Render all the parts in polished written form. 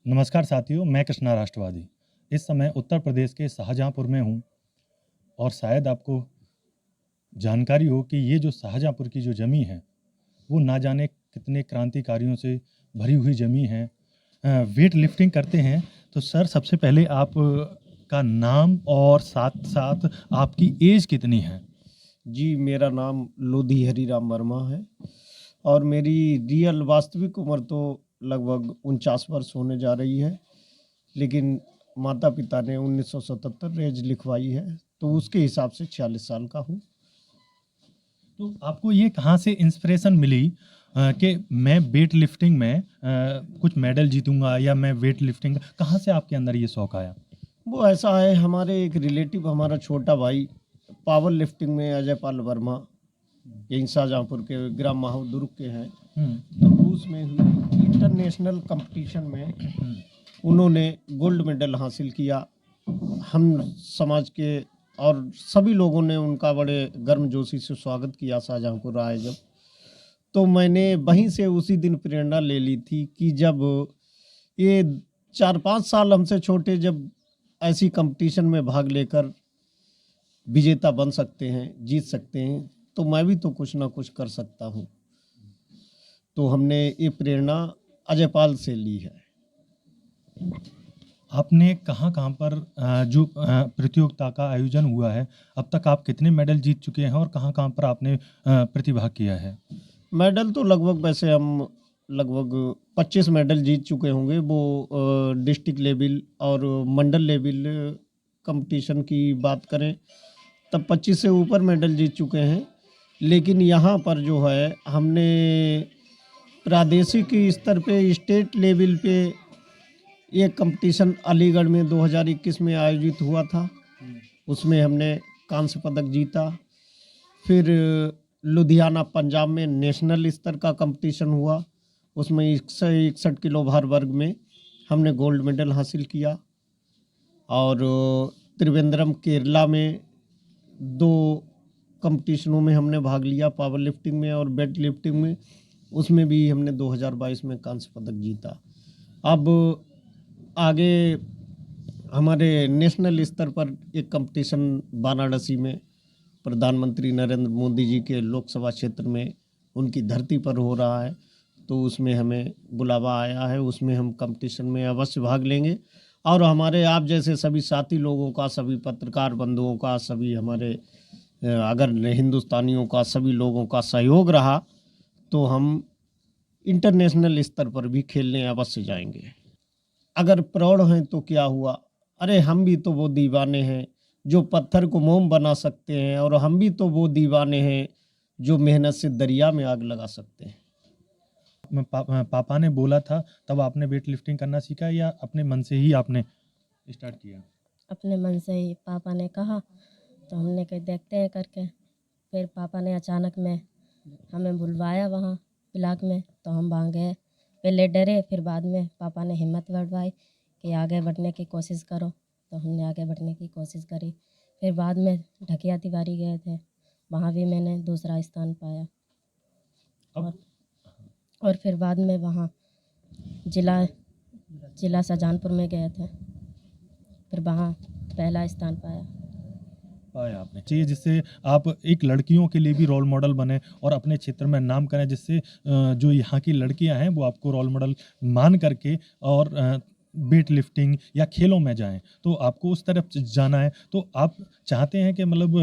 नमस्कार साथियों, मैं कृष्णा राष्ट्रवादी। इस समय उत्तर प्रदेश के शाहजहाँपुर में हूँ और शायद आपको जानकारी हो कि ये जो शाहजहाँपुर की जो ज़मीं है वो ना जाने कितने क्रांतिकारियों से भरी हुई ज़मीं है। वेट लिफ्टिंग करते हैं तो सर सबसे पहले आप का नाम और साथ साथ आपकी एज कितनी है? जी, मेरा नाम लोधी हरिराम वर्मा है और मेरी रियल वास्तविक उम्र तो लगभग 49 वर्ष होने जा रही है, लेकिन माता-पिता ने 1977 एज लिखवाई है, तो उसके हिसाब से 46 साल का हूँ। तो आपको ये कहाँ से इंस्पिरेशन मिली कि मैं वेट लिफ्टिंग में कुछ मेडल जीतूंगा या मैं वेट लिफ्टिंग, कहाँ से आपके अंदर ये शौक आया? वो ऐसा है, हमारे एक रिलेटिव, हमारा छोटा भाई पावर लिफ्टिंग में अजयपाल वर्मा, यहीं शाहजहाँपुर के ग्राम माहौर दुर्ग के हैं। तो रूस में हुई इंटरनेशनल कंपटीशन में उन्होंने गोल्ड मेडल हासिल किया। हम समाज के और सभी लोगों ने उनका बड़े गर्मजोशी से स्वागत किया शाहजहाँपुर आए जब। तो मैंने वहीं से उसी दिन प्रेरणा ले ली थी कि जब ये 4-5 साल हमसे छोटे जब ऐसी कंपटीशन में भाग लेकर विजेता बन सकते हैं, जीत सकते हैं, तो मैं भी तो कुछ ना कुछ कर सकता हूँ। तो हमने ये प्रेरणा अजयपाल से ली है। आपने कहाँ-कहाँ पर जो प्रतियोगिता का आयोजन हुआ है, अब तक आप कितने मेडल जीत चुके हैं और कहाँ-कहाँ पर आपने प्रतिभाग किया है? मेडल तो लगभग वैसे हम लगभग 25 मेडल जीत चुके होंगे। वो डिस्ट्रिक्ट लेवल और मंडल लेवल कंपटीशन की बात करें तब 25 से ऊपर मेडल जीत चुके हैं। लेकिन यहाँ पर जो है हमने प्रादेशिक स्तर पे स्टेट लेवल पे ये कंपटीशन अलीगढ़ में 2021 में आयोजित हुआ था। उसमें हमने कांस्य पदक जीता। फिर लुधियाना पंजाब में नेशनल स्तर का कंपटीशन हुआ, उसमें 61 किलो भार वर्ग में हमने गोल्ड मेडल हासिल किया। और त्रिवेंद्रम केरला में 2 कंपटीशनों में हमने भाग लिया, पावर लिफ्टिंग में और वेट लिफ्टिंग में। उसमें भी हमने 2022 में कांस्य पदक जीता। अब आगे हमारे नेशनल स्तर पर एक कंपटीशन वाराणसी में प्रधानमंत्री नरेंद्र मोदी जी के लोकसभा क्षेत्र में उनकी धरती पर हो रहा है, तो उसमें हमें बुलावा आया है। उसमें हम कंपटीशन में अवश्य भाग लेंगे और हमारे आप जैसे सभी साथी लोगों का, सभी पत्रकार बंधुओं का, सभी हमारे अगर हिंदुस्तानियों का, सभी लोगों का सहयोग रहा तो हम इंटरनेशनल स्तर पर भी खेलने अवश्य जाएंगे। अगर प्रौढ़ हैं तो क्या हुआ, अरे हम भी तो वो दीवाने हैं जो पत्थर को मोम बना सकते हैं, और हम भी तो वो दीवाने हैं जो मेहनत से दरिया में आग लगा सकते हैं। पापा ने बोला था तब आपने वेट लिफ्टिंग करना सीखा या अपने मन से ही आपने स्टार्ट किया? अपने मन से ही पापा ने कहा तो हमने कहा देखते हैं करके। फिर पापा ने अचानक में हमें बुलवाया वहाँ ब्लॉक में, तो हम वहाँ गए। पहले डरे, फिर बाद में पापा ने हिम्मत बढ़वाई कि आगे बढ़ने की कोशिश करो, तो हमने आगे बढ़ने की कोशिश करी। फिर बाद में ढकिया तिवारी गए थे, वहाँ भी मैंने दूसरा स्थान पाया। और फिर बाद में वहाँ जिला शाहजहाँपुर में गए थे, फिर वहाँ पहला स्थान पाया आपने चाहिए जिससे आप एक लड़कियों के लिए भी रोल मॉडल बने और अपने क्षेत्र में नाम करें, जिससे जो यहाँ की लड़कियां हैं वो आपको रोल मॉडल मान करके और वेट लिफ्टिंग या खेलों में जाएं। तो आपको उस तरफ जाना है, तो आप चाहते हैं कि मतलब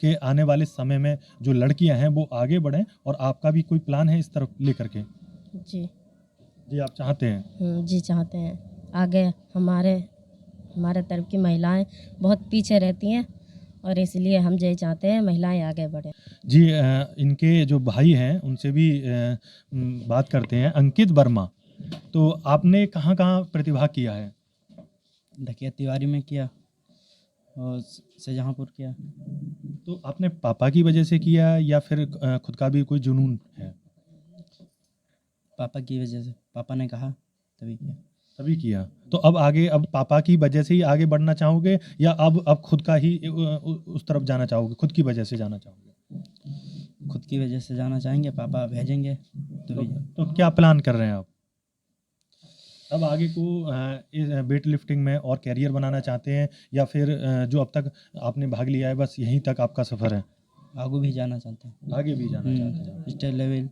कि आने वाले समय में जो लड़कियां हैं वो आगे बढ़ें, और आपका भी कोई प्लान है इस तरफ लेकर के? जी आप चाहते हैं? जी चाहते हैं। आगे हमारे तरफ की महिलाएं बहुत पीछे रहती हैं और इसलिए हम यही चाहते हैं महिलाएं आगे बढ़ें। जी इनके जो भाई हैं उनसे भी बात करते हैं। अंकित वर्मा, तो आपने कहाँ-कहाँ प्रतिभाग किया है? ढकिया तिवारी में किया और शाहजहाँपुर किया। तो आपने पापा की वजह से किया या फिर खुद का भी कोई जुनून है? पापा की वजह से, पापा ने कहा तभी किया। तो अब आगे, अब पापा की वजह से ही आगे बढ़ना चाहोगे या अब खुद का ही उस तरफ जाना चाहोगे, खुद की वजह से जाना चाहोगे? खुद की वजह से जाना चाहेंगे, पापा भेजेंगे तो क्या प्लान कर रहे हैं आप? अब आगे को इस वेट लिफ्टिंग में और कैरियर बनाना चाहते हैं, या फिर जो अब तक आपने भाग लिया है बस यहीं तक आपका सफ़र है? आगे भी जाना चाहते हैं। आगे भी जाना चाहते हैं? State level.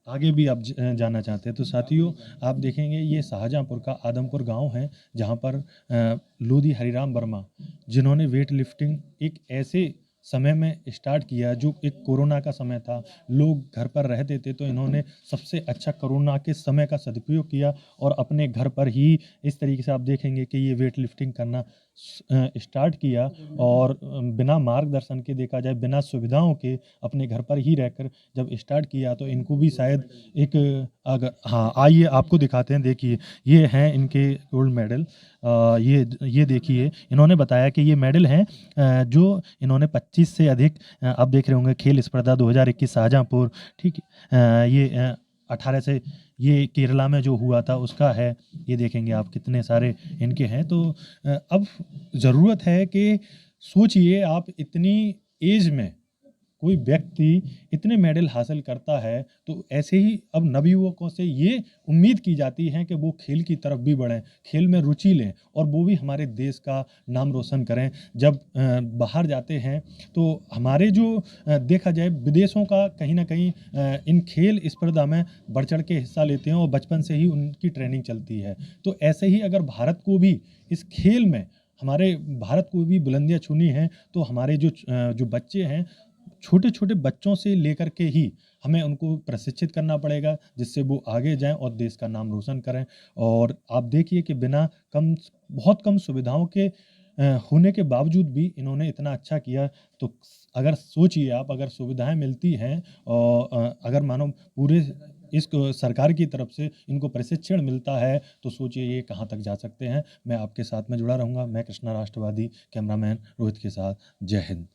आगे भी आप जाना चाहते हैं। तो साथियों, आप देखेंगे ये शाहजहाँपुर का आदमपुर गांव है, जहां पर लोधी हरिराम वर्मा, जिन्होंने वेट लिफ्टिंग एक ऐसे समय में स्टार्ट किया जो एक कोरोना का समय था, लोग घर पर रहते थे, तो इन्होंने सबसे अच्छा कोरोना के समय का सदुपयोग किया और अपने घर पर ही इस तरीके से आप देखेंगे कि ये वेट लिफ्टिंग करना स्टार्ट किया। और बिना मार्गदर्शन के, देखा जाए बिना सुविधाओं के, अपने घर पर ही रहकर जब स्टार्ट किया, तो इनको भी शायद एक अगर हाँ, आइए आपको दिखाते हैं। देखिए, ये हैं इनके गोल्ड मेडल। ये देखिए, इन्होंने बताया कि ये मेडल हैं जो इन्होंने 25 से अधिक, आप देख रहे होंगे, खेल स्पर्धा 2021 शाहजहाँपुर, ठीक है, ये 18 से ये केरला में जो हुआ था उसका है। ये देखेंगे आप कितने सारे इनके हैं। तो अब ज़रूरत है कि सोचिए, आप इतनी एज में कोई व्यक्ति इतने मेडल हासिल करता है, तो ऐसे ही अब नवयुवकों से ये उम्मीद की जाती है कि वो खेल की तरफ भी बढ़ें, खेल में रुचि लें, और वो भी हमारे देश का नाम रोशन करें। जब बाहर जाते हैं तो हमारे जो देखा जाए विदेशों का कहीं ना कहीं इन खेल स्पर्धा में बढ़ चढ़ के हिस्सा लेते हैं और बचपन से ही उनकी ट्रेनिंग चलती है। तो ऐसे ही अगर भारत को भी इस खेल में, हमारे भारत को भी बुलंदियां छूनी हैं, तो हमारे जो बच्चे हैं, छोटे छोटे बच्चों से लेकर के ही हमें उनको प्रशिक्षित करना पड़ेगा, जिससे वो आगे जाएं और देश का नाम रोशन करें। और आप देखिए कि बिना बहुत कम सुविधाओं के होने के बावजूद भी इन्होंने इतना अच्छा किया। तो अगर सोचिए आप, अगर सुविधाएं मिलती हैं और अगर मानो पूरे इस सरकार की तरफ से इनको प्रशिक्षण मिलता है, तो सोचिए ये कहाँ तक जा सकते हैं। मैं आपके साथ में जुड़ा रहूँगा। मैं कृष्णा राष्ट्रवादी, कैमरामैन रोहित के साथ। जय हिंद।